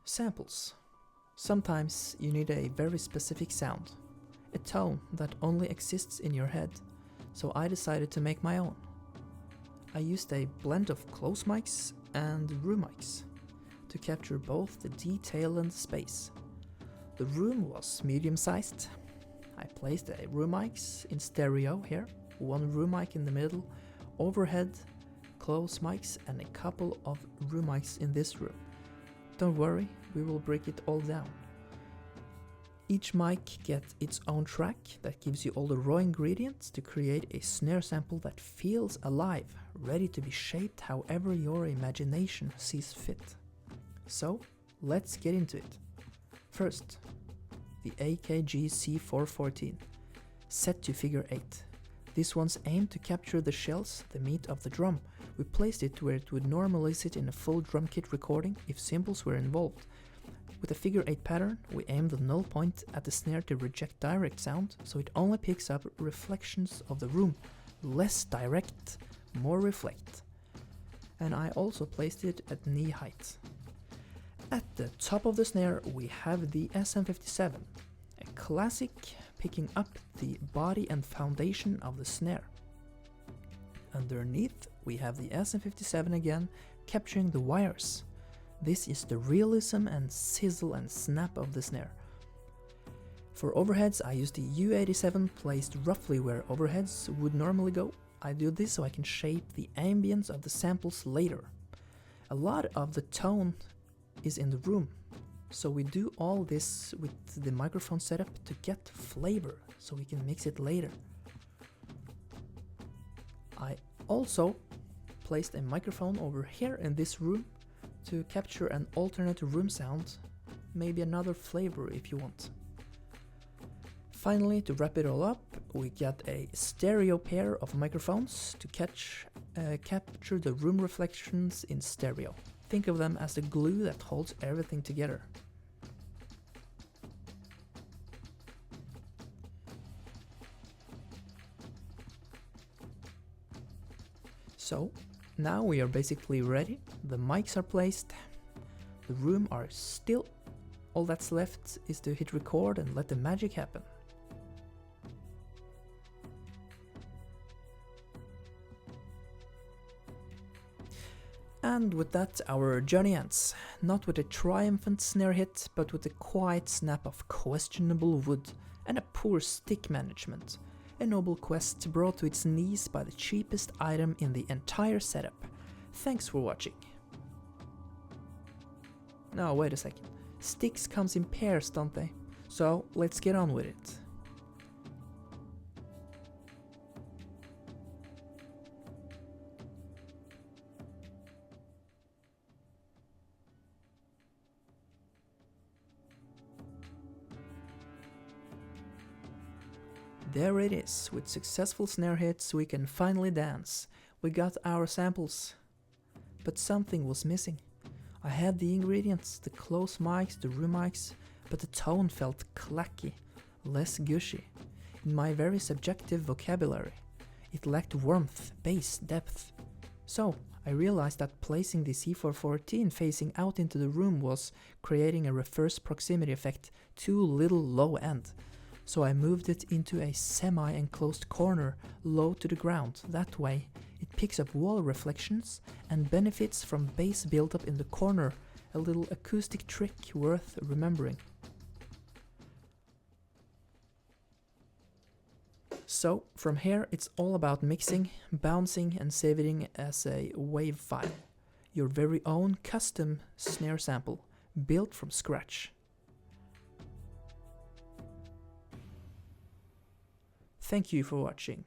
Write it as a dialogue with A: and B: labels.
A: Samples. Sometimes you need a very specific sound, a tone that only exists in your head, so I decided to make my own. I used a blend of close mics and room mics to capture both the detail and the space. The room was medium-sized. I placed a room mics in stereo here, one room mic in the middle, overhead, close mics and a couple of room mics in this room. Don't worry, we will break it all down. Each mic gets its own track that gives you all the raw ingredients to create a snare sample that feels alive, ready to be shaped however your imagination sees fit. So, let's get into it. First, the AKG C414, set to figure 8. This one's aimed to capture the shells, the meat of the drum. We placed it where it would normally sit in a full drum kit recording if cymbals were involved. With a figure 8 pattern, we aimed the null point at the snare to reject direct sound, so it only picks up reflections of the room. Less direct, more reflect. And I also placed it at knee height. At the top of the snare we have the SM57, a classic picking up the body and foundation of the snare. Underneath we have the SM57 again, capturing the wires. This is the realism and sizzle and snap of the snare. For overheads I used the U87 placed roughly where overheads would normally go. I do this so I can shape the ambience of the samples later. A lot of the tone is in the room, so we do all this with the microphone setup to get flavor, so we can mix it later. I also placed a microphone over here in this room to capture an alternate room sound, maybe another flavor if you want. Finally, to wrap it all up, we got a stereo pair of microphones to capture the room reflections in stereo. Think of them as the glue that holds everything together. So, now we are basically ready. The mics are placed, the room are still. All that's left is to hit record and let the magic happen. And with that, our journey ends, not with a triumphant snare hit, but with a quiet snap of questionable wood and a poor stick management. A noble quest brought to its knees by the cheapest item in the entire setup. Thanks for watching. Now wait a second, sticks comes in pairs, don't they? So let's get on with it. There it is, with successful snare hits we can finally dance. We got our samples. But something was missing. I had the ingredients, the close mics, the room mics, but the tone felt clacky, less gushy. In my very subjective vocabulary, it lacked warmth, bass, depth. So I realized that placing the C414 facing out into the room was creating a reverse proximity effect, too little low end. So I moved it into a semi-enclosed corner, low to the ground. That way, it picks up wall reflections and benefits from bass buildup in the corner, a little acoustic trick worth remembering. So, from here it's all about mixing, bouncing and saving it as a WAV file. Your very own custom snare sample, built from scratch. Thank you for watching.